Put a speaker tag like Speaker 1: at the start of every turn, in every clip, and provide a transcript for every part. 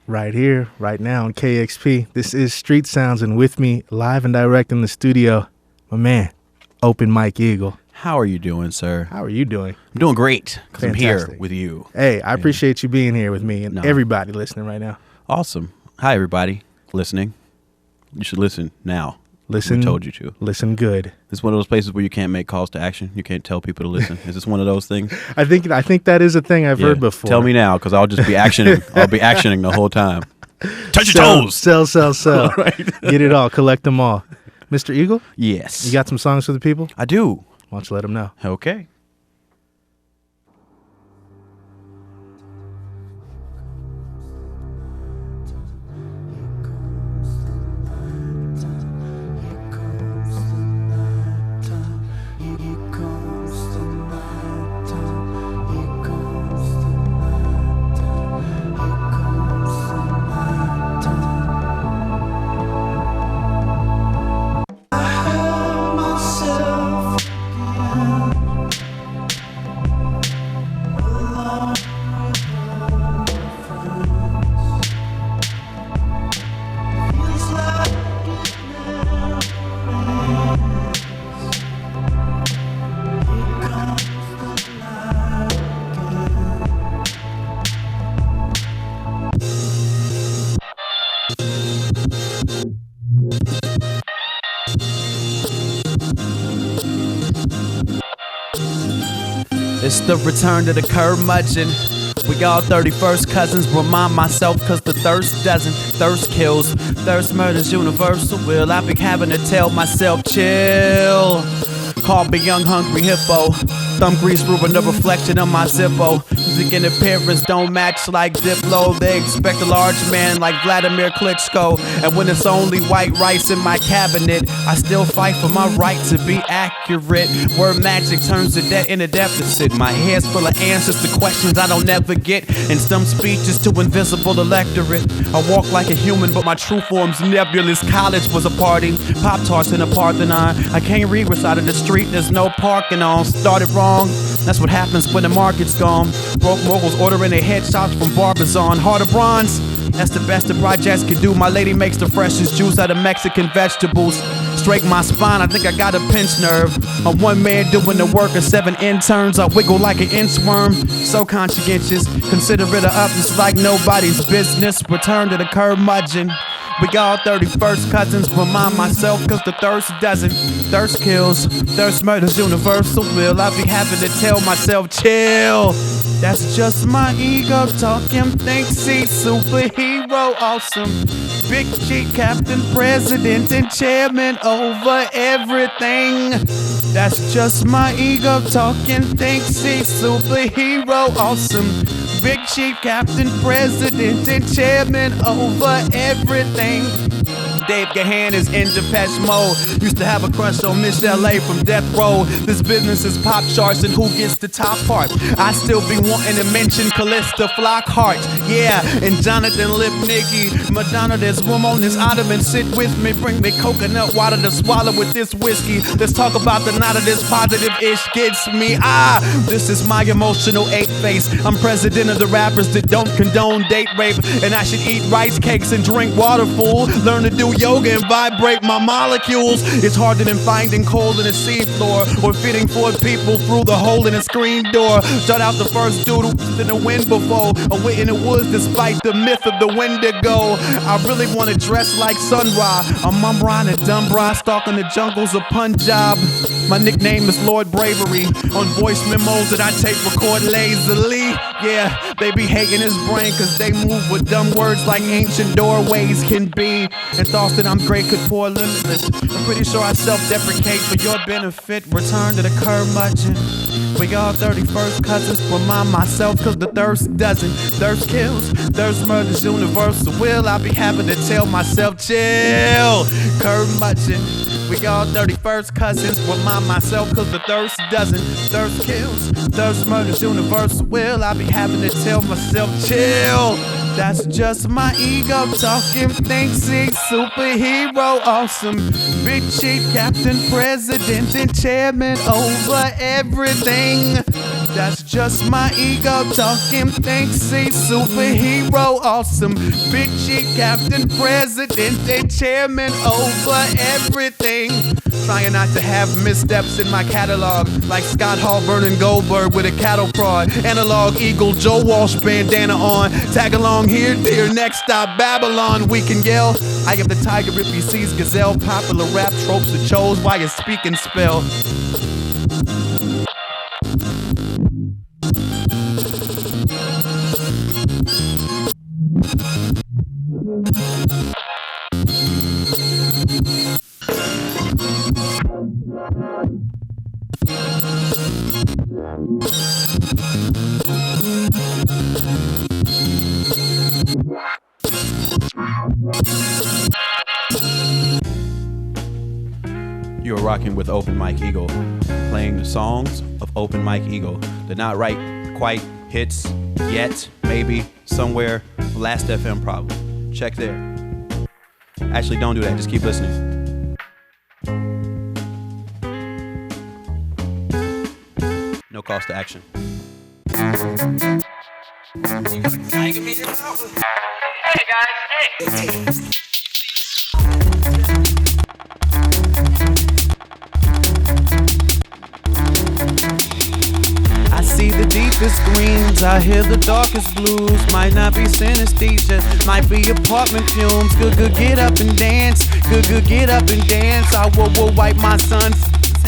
Speaker 1: right here, right now on KEXP. This is Street Sounds, and with me, live and direct in the studio, my man, Open Mike Eagle.
Speaker 2: How are you doing, sir?
Speaker 1: How are you doing?
Speaker 2: I'm doing great because I'm here
Speaker 1: Fantastic.
Speaker 2: with you.
Speaker 1: Hey, I appreciate you being here with me and everybody listening right now.
Speaker 2: Awesome. Hi, everybody listening. You should listen now.
Speaker 1: Listen.
Speaker 2: We told you to.
Speaker 1: Listen good.
Speaker 2: It's one of those places where you can't make calls to action. You can't tell people to listen. Is this one of those things?
Speaker 1: I think that is a thing I've heard before.
Speaker 2: Tell me now, because I'll just be actioning. I'll be actioning the whole time. Touch your toes.
Speaker 1: Sell.
Speaker 2: Right.
Speaker 1: Get it all. Collect them all. Mr. Eagle?
Speaker 2: Yes.
Speaker 1: You got some songs for the people?
Speaker 2: I do.
Speaker 1: Why don't you let them know?
Speaker 2: Okay. It's the return to the curmudgeon. We all 31st cousins, remind myself cause the thirst doesn't. Thirst kills, thirst murders universal. Will I be having to tell myself chill? Call me young hungry hippo. Thumb grease ruin the reflection of my Zippo. Music and appearance don't match like Diplo. They expect a large man like Vladimir Klitschko. And when it's only white rice in my cabinet, I still fight for my right to be accurate. Word magic turns the debt into deficit. My head's full of answers to questions I don't ever get. And some speeches to invisible electorate. I walk like a human, but my true form's nebulous. College was a party, Pop-Tarts in a Parthenon. I can't read what's out of the street, there's no parking on. Started wrong. That's what happens when the market's gone. Broke moguls ordering their headshots from Barbizon. Heart of bronze, that's the best the projects can do. My lady makes the freshest juice out of Mexican vegetables. Straight my spine, I think I got a pinch nerve. I'm one man doing the work of 7 interns. I wiggle like an inchworm, so conscientious. Consider it a up, it's like nobody's business. Return to the curmudgeon. We all 31st cousins, remind myself cause the thirst doesn't. Thirst kills, thirst murders universal. Will I be having to tell myself chill? That's just my ego talking. Thinks he's superhero awesome. Big chief, captain, president, and chairman over everything. That's just my ego talking. Thinks he's superhero awesome. Big chief, captain, president, and chairman over everything. Dave Gahan is in Depeche Mode. Used to have a crush on Mizell from Death Row. This business is pop charts and who gets the top part. I still be wanting to mention Callista Flockhart. Yeah, and Jonathan Lipnicki. Madonna, there's room on this ottoman. Sit with me, bring me coconut water to swallow with this whiskey. Let's talk about the night of this positive-ish gets me. This is my emotional ape face. I'm president of the rappers that don't condone date rape. And I should eat rice cakes and drink water, fool. Learn to do yoga and vibrate my molecules. It's harder than finding coal in a seafloor or fitting 4 people through the hole in a screen door. Shut out the first dude who's in the wind before. A wit in the woods despite the myth of the Wendigo. I really want to dress like Sun Ra. I'm Mumra and Dumbra, stalking the jungles of Punjab. My nickname is Lord Bravery. On voice memos that I tape record lazily. Yeah, they be hating his brain cause they move with dumb words like ancient doorways can be. And thoughts that I'm great could pour limitless. I'm pretty sure I self-deprecate for your benefit. Return to the curmudgeon. We all 31st cousins, remind myself cause the thirst doesn't. Thirst kills, thirst murders universal. Will I be having to tell myself chill? Curmudgeon. We all 31st cousins, remind myself cause the thirst doesn't. Thirst kills, thirst murders universal. Will I be having to tell myself chill? That's just my ego talking. Thinks he's superhero awesome. Big chief, captain, president, and chairman over everything. That's just my ego talking. Thinks he's superhero, awesome, bitchy captain, president, and chairman over everything. Trying not to have missteps in my catalog, like Scott Hall burning Goldberg with a cattle prod. Analog Eagle, Joe Walsh bandana on. Tag along here, dear, next stop Babylon. We can yell, I am the tiger if he sees gazelle. Popular rap tropes that chose why you speak and spell. You are rocking with Open Mike Eagle, playing the songs of Open Mike Eagle. They're not right quite hits yet, maybe somewhere. Last FM probably. Check there. Actually, don't do that. Just keep listening. No cost to action.
Speaker 3: Hey guys, hey!
Speaker 2: I see the deepest greens, I hear the darkest blues. Might not be synesthesia, might be apartment fumes. Good, get up and dance. Good, get up and dance. I will wipe my son's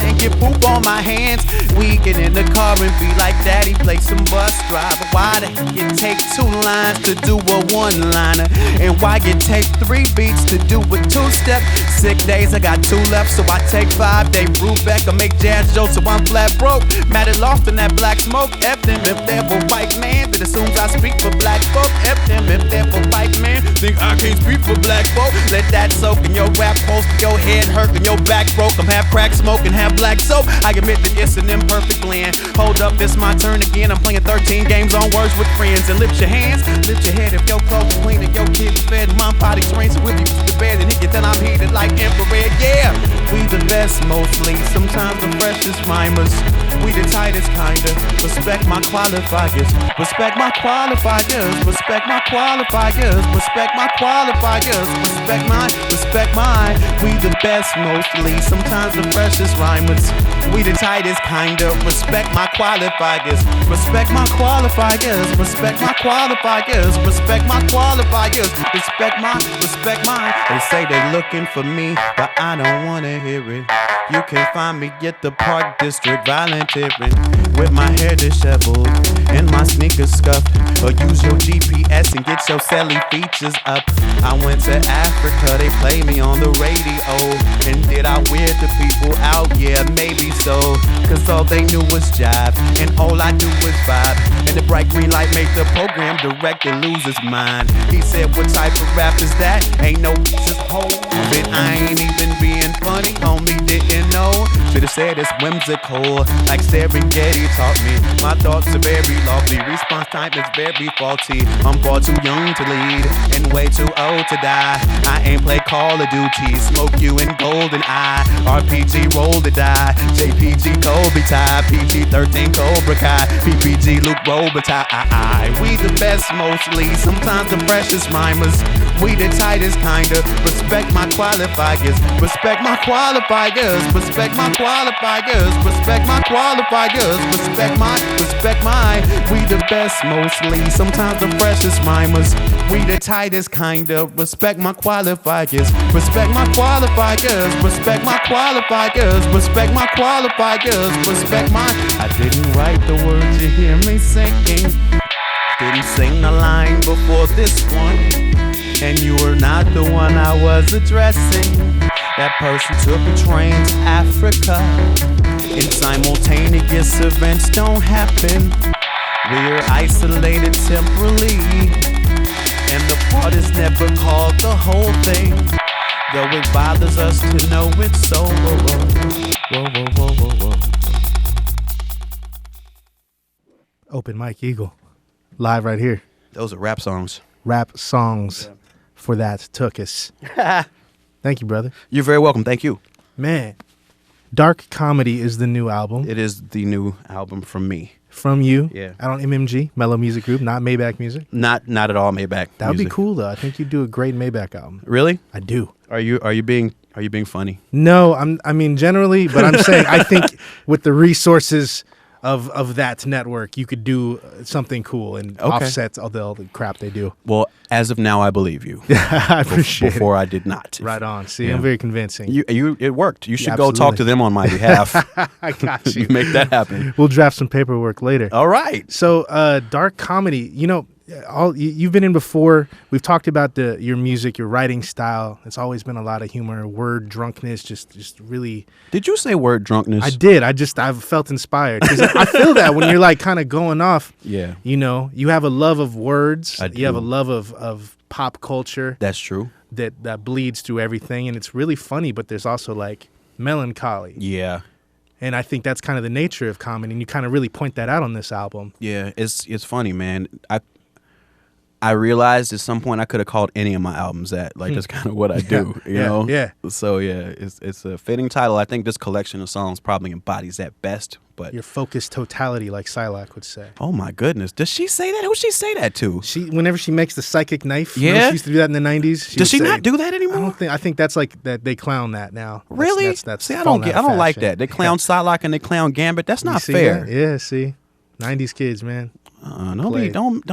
Speaker 2: and get poop on my hands. We get in the car and be like, Daddy, play some bus driver. Why the heck it take 2 lines to do a 1-liner? And why it take 3 beats to do a 2-step? Sick days, I got 2 left, so I take 5-day Brubeck. I make jazz jokes, so I'm flat broke. Mad at lost in that black smoke. F them if they're for white man, that assumes I speak for black folk. F them if they're for white man, think I can't speak for black folk. Let that soak in your rap post, your head hurt and your back broke. I'm half crack smoking, half black soap. I admit that it's an imperfect blend. Hold up, it's my turn again. I'm playing 13 games on words with friends. And lift your hands, lift your head if your clothes are clean and your kids are fed. My potty trained, so if you to bed and hit you, then I'm heated like infrared. Yeah, we the best mostly, sometimes the freshest rhymers. We the tightest kinda. Respect my qualifiers. Respect my qualifiers. Respect my qualifiers. Respect my qualifiers. Respect my. We the best mostly, sometimes the freshest rhymers. We the tightest kinda. Respect my qualifiers. Respect my qualifiers. Respect my qualifiers. Respect my qualifiers. Respect my. They say they're looking for me, but I don't wanna hear it. You can find me at the Park District volunteering with my hair disheveled and my sneakers scuffed. Or use your GPS and get your celly features up. I went to Africa, they play me on the radio. And did I weird the people out? Yeah, maybe so. Cause all they knew was jive, and all I do was vibe. And the bright green light made the program director lose his mind. He said, what type of rap is that? Ain't no just hold it. I ain't even being funny, homie, didn't know. Should've said it's whimsical, like Serengeti taught me. My thoughts are very lovely, response time is very faulty. I'm far too young to lead, and way too old to die. I ain't play Call of Duty, smoke you in golden eye. RPG roll to die, JPG Kobe tie, PG-13 Cobra Kai, PPG Luke Robitaille. We the best mostly, sometimes the freshest rhymers. We the tightest kinda. Respect my qualifiers. Respect my qualifiers. Respect my qualifiers. Respect my qualifiers. Respect my. We the best mostly, sometimes the freshest rhymers. We the tightest kinda. Respect my qualifiers. Respect my qualifiers. Respect my qualifiers. Respect my qualifiers. Respect my. I didn't write the words you hear me singing. Didn't sing the line before this one. And you were not the one I was addressing. That person took a train to Africa, and simultaneous events don't happen. We're isolated temporally, and the part is never called the whole thing. Though it bothers us to know it's so. Whoa.
Speaker 1: Open Mike Eagle, live right here.
Speaker 2: Those are rap songs.
Speaker 1: Rap songs. Yeah. For that took us. Thank you, brother.
Speaker 2: You're very welcome. Thank you.
Speaker 1: Man, Dark Comedy is the new album.
Speaker 2: It is the new album from me.
Speaker 1: from you.
Speaker 2: Yeah.
Speaker 1: Out on MMG, Mellow Music Group, not Maybach Music.
Speaker 2: Not at all Maybach.
Speaker 1: That would be
Speaker 2: music.
Speaker 1: cool though. I think you'd do a great Maybach album.
Speaker 2: Really?
Speaker 1: I do.
Speaker 2: Are you being funny?
Speaker 1: No, I mean generally, but I'm saying I think with the resources of that network, you could do something cool and offset all the crap they do.
Speaker 2: Well, as of now, I believe you.
Speaker 1: I appreciate
Speaker 2: Before I did not.
Speaker 1: it. Right on. See,
Speaker 2: Yeah.
Speaker 1: I'm very convincing.
Speaker 2: It worked. You should
Speaker 1: Yeah,
Speaker 2: go talk to them on my behalf.
Speaker 1: I got you.
Speaker 2: Make that happen.
Speaker 1: We'll draft some paperwork later.
Speaker 2: All right.
Speaker 1: So, dark comedy. You've been in before. We've talked about your music, your writing style. It's always been a lot of humor, word drunkenness, just really.
Speaker 2: Did you say word drunkenness?
Speaker 1: I did. I've felt inspired because I feel that when you're like kind of going off.
Speaker 2: Yeah.
Speaker 1: You have a love of words.
Speaker 2: I
Speaker 1: You have a
Speaker 2: do.
Speaker 1: love of pop culture
Speaker 2: That's true.
Speaker 1: that bleeds through everything, and it's really funny. But there's also like melancholy.
Speaker 2: Yeah.
Speaker 1: And I think that's kind of the nature of comedy, and you kind of really point that out on this album.
Speaker 2: Yeah. It's funny, man. I realized at some point I could have called any of my albums that. Like, that's kind of what I do, you know?
Speaker 1: Yeah.
Speaker 2: So, yeah, it's a fitting title. I think this collection of songs probably embodies that best. But
Speaker 1: Your focused totality, like Silac would say.
Speaker 2: oh, my goodness. Does she say that? Who'd she say that to?
Speaker 1: Whenever she makes the psychic knife,
Speaker 2: Yeah?
Speaker 1: she used to do that in the 90s.
Speaker 2: Does she not do that anymore?
Speaker 1: I think that's like that they clown that now.
Speaker 2: Really?
Speaker 1: That's
Speaker 2: See, I
Speaker 1: fallen
Speaker 2: don't
Speaker 1: out of
Speaker 2: like
Speaker 1: fashion.
Speaker 2: that. They clown Silac and they clown Gambit. That's
Speaker 1: You
Speaker 2: not
Speaker 1: see
Speaker 2: fair.
Speaker 1: that? Yeah, see. 90s kids, man.
Speaker 2: Nobody, don't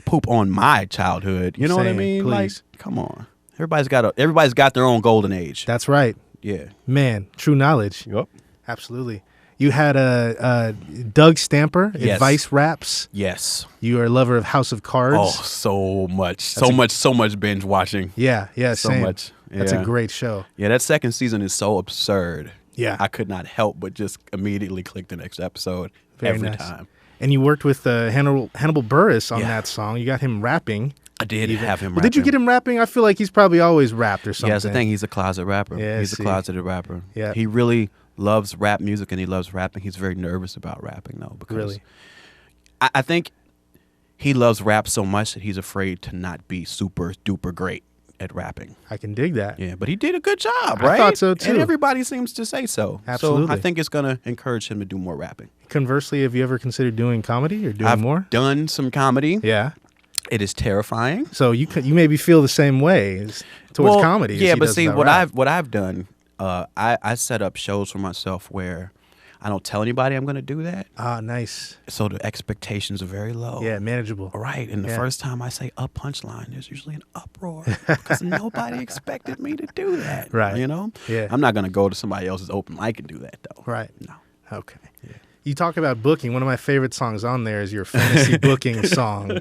Speaker 2: poop on my childhood. You know what I
Speaker 1: Saying,
Speaker 2: mean?
Speaker 1: please.
Speaker 2: Like, come on. Everybody's got their own golden age.
Speaker 1: That's right.
Speaker 2: Yeah.
Speaker 1: Man, true knowledge.
Speaker 2: Yep.
Speaker 1: Absolutely. You had Doug Stamper,
Speaker 2: Yes.
Speaker 1: Advice Raps.
Speaker 2: Yes.
Speaker 1: You are a lover of House of Cards.
Speaker 2: Oh, so much binge watching.
Speaker 1: Yeah,
Speaker 2: So
Speaker 1: same.
Speaker 2: much.
Speaker 1: That's a
Speaker 2: Yeah.
Speaker 1: great show.
Speaker 2: Yeah, that second season is so absurd.
Speaker 1: Yeah.
Speaker 2: I could not help but just immediately click the next episode
Speaker 1: Very
Speaker 2: every
Speaker 1: nice.
Speaker 2: time.
Speaker 1: And you worked with Hannibal Buress on
Speaker 2: Yeah.
Speaker 1: that song. You got him rapping.
Speaker 2: I did have him
Speaker 1: Well, did you
Speaker 2: rapping.
Speaker 1: get him rapping? I feel like he's probably always rapped or something.
Speaker 2: Yeah, that's the thing. He's a closet rapper.
Speaker 1: Yeah,
Speaker 2: He's
Speaker 1: see.
Speaker 2: a closeted rapper.
Speaker 1: Yeah.
Speaker 2: He really loves rap music and he loves rapping. He's very nervous about rapping, though. Because
Speaker 1: Really?
Speaker 2: I think he loves rap so much that he's afraid to not be super duper great at rapping.
Speaker 1: I can dig that.
Speaker 2: Yeah, but he did a good job,
Speaker 1: I
Speaker 2: right?
Speaker 1: thought so, too.
Speaker 2: And everybody seems to say so.
Speaker 1: Absolutely.
Speaker 2: So I think it's going to encourage him to do more rapping.
Speaker 1: Conversely, have you ever considered doing comedy or doing
Speaker 2: I've
Speaker 1: more?
Speaker 2: done some comedy.
Speaker 1: Yeah.
Speaker 2: It is terrifying.
Speaker 1: So you maybe feel the same way towards
Speaker 2: Well,
Speaker 1: comedy. as
Speaker 2: Yeah,
Speaker 1: he
Speaker 2: but
Speaker 1: does
Speaker 2: see
Speaker 1: about rap.
Speaker 2: what I've done. I set up shows for myself where I don't tell anybody I'm going to do that.
Speaker 1: Ah, nice.
Speaker 2: So the expectations are very low.
Speaker 1: Yeah, manageable.
Speaker 2: Right. And the
Speaker 1: Yeah.
Speaker 2: first time I say a punchline, there's usually an uproar because nobody expected me to do that.
Speaker 1: Right.
Speaker 2: You know?
Speaker 1: Yeah.
Speaker 2: I'm not going to go to somebody else's open mic and do that, though.
Speaker 1: Right.
Speaker 2: No.
Speaker 1: Okay. You talk about booking. One of my favorite songs on there is your fantasy booking song.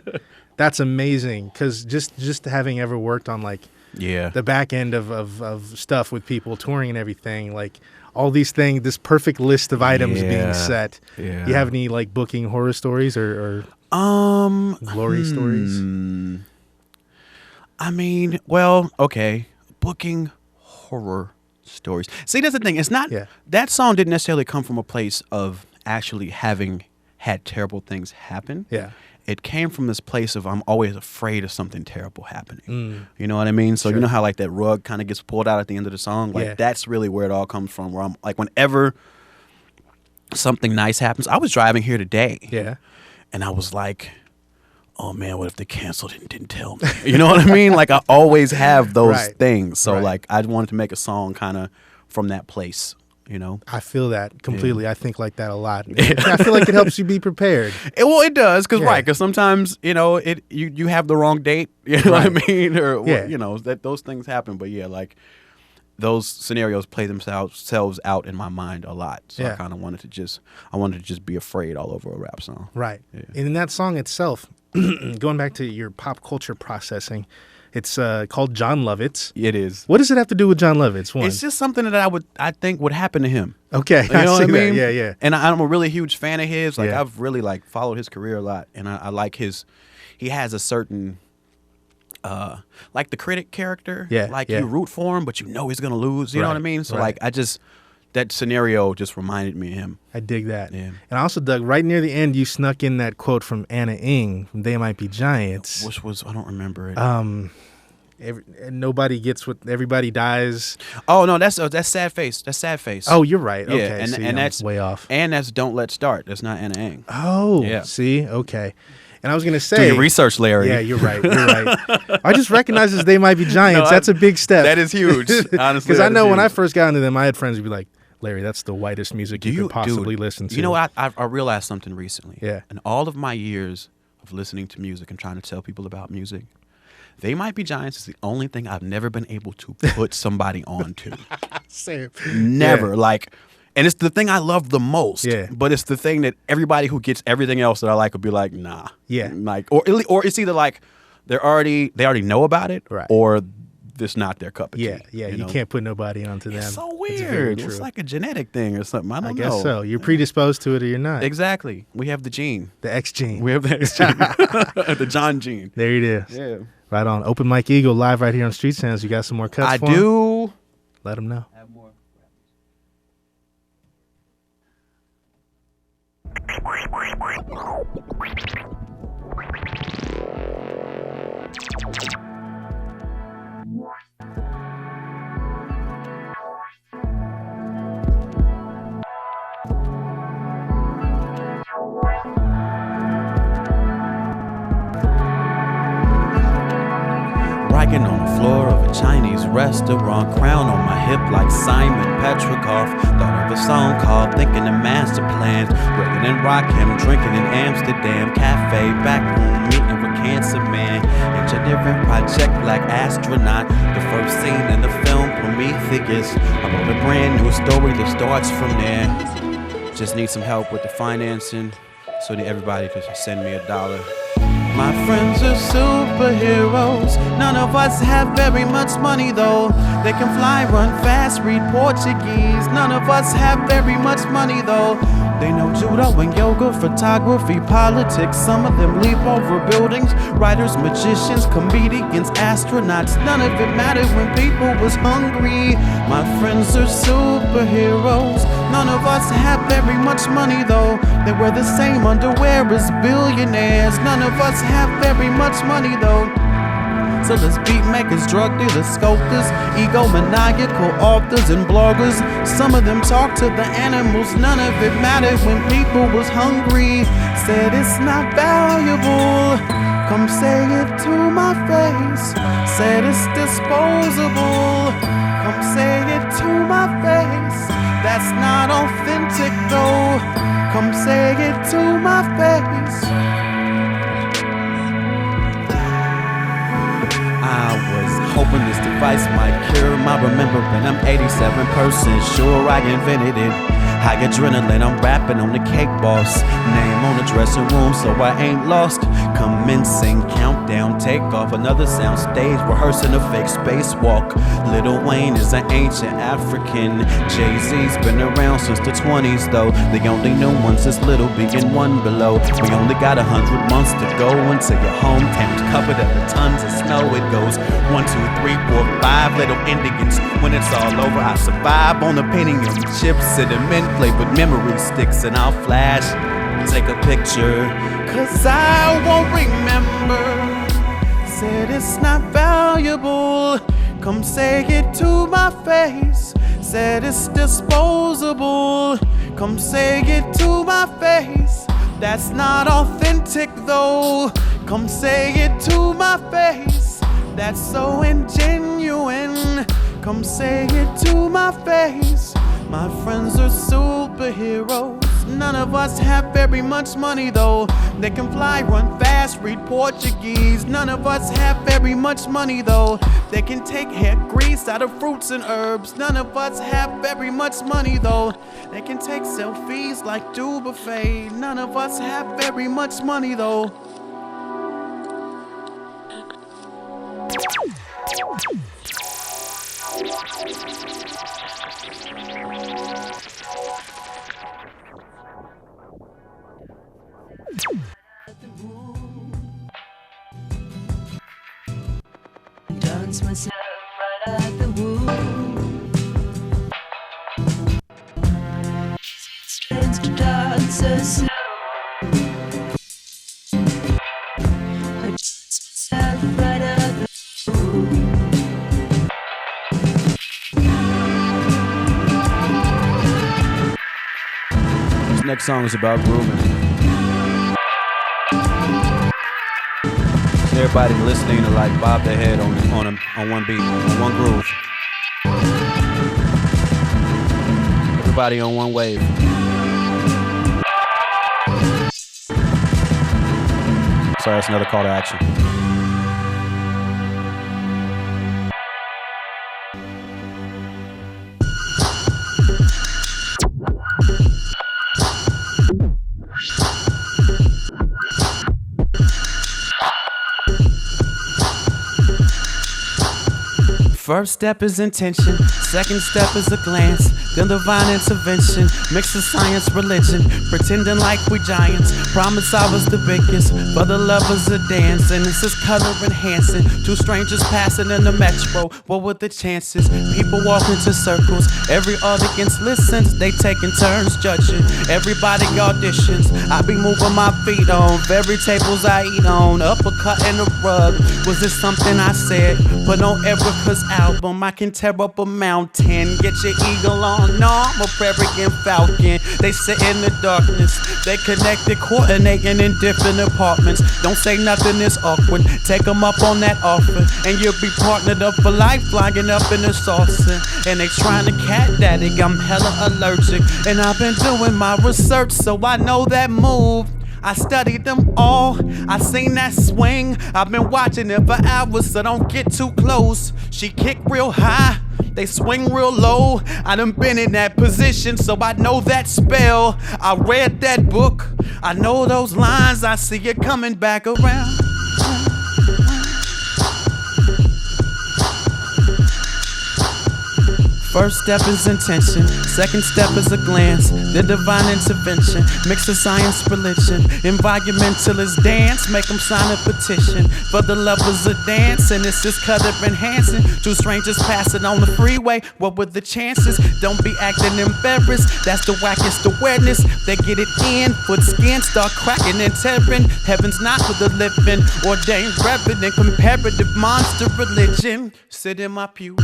Speaker 1: That's amazing because just having ever worked on like
Speaker 2: Yeah.
Speaker 1: the back end of stuff with people touring and everything, like all these things, this perfect list of items being
Speaker 2: Yeah.
Speaker 1: set.
Speaker 2: Yeah.
Speaker 1: You have any like booking horror stories or glory stories?
Speaker 2: I mean, well, okay. Booking horror stories. See, that's the thing. It's not
Speaker 1: Yeah.
Speaker 2: that song didn't necessarily come from a place of actually having had terrible things happen.
Speaker 1: Yeah.
Speaker 2: It came from this place of I'm always afraid of something terrible happening.
Speaker 1: Mm.
Speaker 2: You know what I mean? So
Speaker 1: Sure.
Speaker 2: you know how like that rug kind of gets pulled out at the end of the song? Like
Speaker 1: Yeah.
Speaker 2: that's really where it all comes from. Where I'm like whenever something nice happens, I was driving here today.
Speaker 1: Yeah.
Speaker 2: And I was like, oh man, what if they canceled it and didn't tell me? You know what I mean? Like I always have those
Speaker 1: Right.
Speaker 2: things. So
Speaker 1: Right.
Speaker 2: like I wanted to make a song kind of from that place, you know?
Speaker 1: I feel that completely. I think like that a lot. I feel like it helps you be prepared.
Speaker 2: It does, because
Speaker 1: Yeah.
Speaker 2: because sometimes, you know, you have the wrong date, you know what I
Speaker 1: Right.
Speaker 2: mean? Or,
Speaker 1: Yeah.
Speaker 2: you know, that those things happen. But yeah, like those scenarios play themselves out in my mind a lot. So
Speaker 1: Yeah.
Speaker 2: I kind of wanted to just be afraid all over a rap song.
Speaker 1: Right.
Speaker 2: Yeah.
Speaker 1: And in that song itself, going back to your pop culture processing, it's called John Lovitz.
Speaker 2: It is.
Speaker 1: What does it have to do with John Lovitz? One.
Speaker 2: It's just something that I think would happen to him.
Speaker 1: Okay.
Speaker 2: You know what I
Speaker 1: see that.
Speaker 2: mean?
Speaker 1: Yeah.
Speaker 2: And I'm a really huge fan of his. Like
Speaker 1: Yeah.
Speaker 2: I've really like followed his career a lot, and I like he has a certain like the critic character.
Speaker 1: Yeah,
Speaker 2: Like
Speaker 1: yeah.
Speaker 2: you root for him, but you know he's gonna lose. You know what I
Speaker 1: Right,
Speaker 2: mean? So
Speaker 1: right.
Speaker 2: like that scenario just reminded me of him.
Speaker 1: I dig that.
Speaker 2: Yeah.
Speaker 1: And I also dug right near the end, you snuck in that quote from Anna Ing from They Might Be Giants.
Speaker 2: Which was I don't remember it.
Speaker 1: and nobody gets what everybody dies.
Speaker 2: Oh no, that's Sad Face. That's Sad Face.
Speaker 1: Oh, you're right.
Speaker 2: Yeah,
Speaker 1: Okay,
Speaker 2: and,
Speaker 1: see,
Speaker 2: and
Speaker 1: I'm
Speaker 2: that's
Speaker 1: way off.
Speaker 2: And that's Don't Let Start. That's not Anna Ang.
Speaker 1: Oh,
Speaker 2: Yeah.
Speaker 1: See, okay. And I was gonna say,
Speaker 2: Do your research, Larry.
Speaker 1: Yeah, you're right. You're right. I just recognize as They Might Be Giants.
Speaker 2: No,
Speaker 1: That's a big step.
Speaker 2: That is huge. Honestly,
Speaker 1: because I know when I
Speaker 2: huge.
Speaker 1: first got into them, I had friends who'd be like, "Larry, that's the whitest music you could possibly listen to."
Speaker 2: You know what? I realized something recently.
Speaker 1: Yeah.
Speaker 2: In all of my years of listening to music and trying to tell people about music, They Might Be Giants is the only thing I've never been able to put somebody onto.
Speaker 1: Same.
Speaker 2: Never.
Speaker 1: Yeah.
Speaker 2: And it's the thing I love the most.
Speaker 1: Yeah.
Speaker 2: But it's the thing that everybody who gets everything else that I like will be like, nah.
Speaker 1: Yeah.
Speaker 2: Or it's either like they already know about it,
Speaker 1: Right.
Speaker 2: or it's not their cup of
Speaker 1: Yeah,
Speaker 2: tea.
Speaker 1: yeah. You
Speaker 2: know?
Speaker 1: can't put nobody onto them.
Speaker 2: It's so
Speaker 1: It's very
Speaker 2: weird.
Speaker 1: true.
Speaker 2: It's like a genetic thing or something. I don't
Speaker 1: I
Speaker 2: know.
Speaker 1: guess so. You're predisposed to it or you're not.
Speaker 2: Exactly. We have the gene.
Speaker 1: The X gene.
Speaker 2: We have the gene. The John gene.
Speaker 1: There it is.
Speaker 2: Yeah.
Speaker 1: Right on. Open Mike Eagle live right here on Street Sounds. You got some more cuts
Speaker 2: I
Speaker 1: for 'em?
Speaker 2: do.
Speaker 1: Let them know.
Speaker 2: Have more. Rocking on the floor of a Chinese restaurant, crown on my hip like Simon Petrikov. Thought of a song called Thinking of Master Plans. Breaking and Rockham, drinking in Amsterdam cafe, back room meeting with Cancer Man. Engineering project like astronaut. The first scene in the film Prometheus. I wrote a brand new story that starts from there. Just need some help with the financing, so that everybody could send me $1. My friends are superheroes. None of us have very much money though. They can fly, run fast, read Portuguese. None of us have very much money though. They know judo and yoga, photography, politics. Some of them leap over buildings. Writers, magicians, comedians, astronauts. None of it mattered when people was hungry. My friends are superheroes. None of us have very much money though. They wear the same underwear as billionaires. None of us have very much money though. So there's beat makers, drug dealers, sculptors, egomaniacal authors and bloggers. Some of them talk to the animals. None of it mattered when people was hungry. Said it's not valuable. Come say it to my face. Said it's disposable. Come say it to my face. That's not authentic though. Come say it to my face. I was hoping this device might cure my remembering. I'm 87% sure I invented it. High adrenaline, I'm rapping on the Cake Boss. Name on the dressing room, so I ain't lost. Commencing countdown, takeoff. Another sound stage, rehearsing a fake spacewalk. Lil Wayne is an ancient African. Jay-Z's been around since the 20s though. The only new ones is Little Big and One Below. We only got 100 months to go until your hometown's covered under tons of snow. It goes 1, 2, 3, 4, 5 little Indians. When it's all over, I survive on a Pentium chip, sediment, play with memory sticks, and I'll flash, take a picture, 'cause I won't remember. Said it's not valuable. Come say it to my face. Said it's disposable. Come say it to my face. That's not authentic though. Come say it to my face. That's so ingenuine. Come say it to my face. My friends are superheroes. None of us have very much money though. They can fly, run fast, read Portuguese. None of us have very much money though. They can take hair grease out of fruits and herbs. None of us have very much money though. They can take selfies like do buffet. None of us have very much money though.
Speaker 4: Dance myself right out the womb. Is it strange to dance so slow? I dance myself right out the womb.
Speaker 2: next song is about grooving. Everybody listening to like bob their head on one beat, on one groove. Everybody on one wave. Sorry, that's another call to action. First step is intention, second step is a glance, then divine intervention, mix of science, religion, pretending like we giants, promise I was the biggest, but the lovers are dancing, this is color enhancing, two strangers passing in the metro, what were the chances, people walk into circles, every audience listens, they taking turns judging, everybody auditions, I be moving my feet on, very tables I eat on, uppercut in the rug, was this something I said, but on Erica's album, I can tear up a mountain. Get your eagle on, no, I'm a prairie falcon. They sit in the darkness, they connected, coordinating in different apartments. Don't say nothing is awkward, take them up on that offer, and you'll be partnered up for life, flying up in a saucer. And they trying to cat daddy, I'm hella allergic, and I've been doing my research, so I know that move. I studied them all, I seen that swing. I've been watching it for hours, so don't get too close. She kick real high, they swing real low. I done been in that position, so I know that spell. I read that book, I know those lines. I see it coming back around. First step is intention, second step is a glance, then divine intervention, mix of science, religion, environmentalist dance, make them sign a petition, for the lovers of dance, and this is color enhancing, two strangers passing on the freeway, what were the chances, don't be acting embarrassed, that's the wackest awareness, they get it in, foot skin, start cracking and tearing, heaven's not for the living, ordained reverend, comparative monster religion, sit in my pews,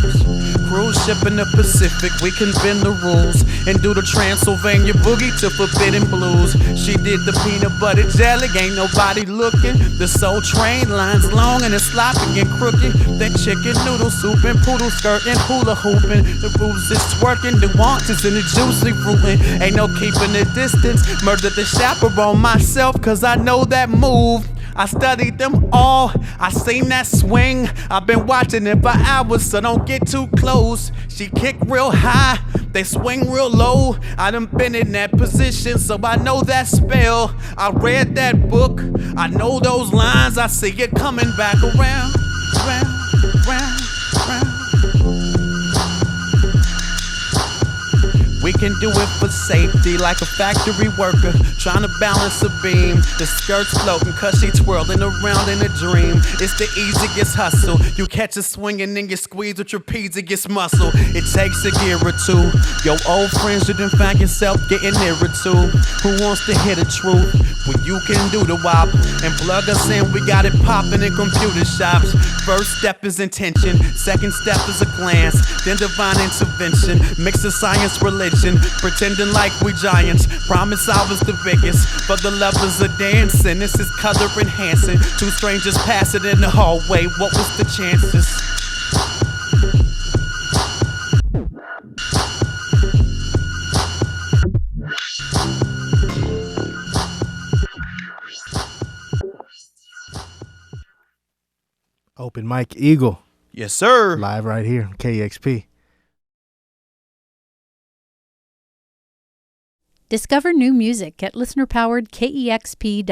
Speaker 2: cruise ship in the Pacific, we can bend the rules and do the Transylvania boogie to Forbidden Blues. She did the peanut butter jelly, ain't nobody looking. The Soul Train lines long and it's sloppy and crooked. That chicken noodle soup and poodle skirt and hula hooping. The boobs is twerking, the wants is in the juicy fruitin'. Ain't no keeping the distance. Murdered the chaperone myself, cause I know that move. I studied them all, I seen that swing. I've been watching it for hours, so don't get too close. She kick real high, they swing real low. I done been in that position, so I know that spell. I read that book, I know those lines. I see it coming back around, round, round, round. We can do it for safety, like a factory worker trying to balance a beam. The skirt's floating cause she twirling around in a dream. It's the easiest hustle. You catch a swing and then you squeeze with trapezius muscle. It takes a gear or two. Your old friends you done find yourself getting nearer to. Who wants to hear the truth? When you can do the wop and plug us in, we got it popping in computer shops. First step is intention, second step is a glance, then divine intervention, mix of science, religion, pretending like we giants. Promise I was the biggest, but the lovers are dancing. This is color enhancing. Two strangers passing in the hallway. What was the chances?
Speaker 1: Open Mic Eagle.
Speaker 2: Yes, sir.
Speaker 1: Live right here, KEXP.
Speaker 5: Discover new music at listener-powered KEXP.org.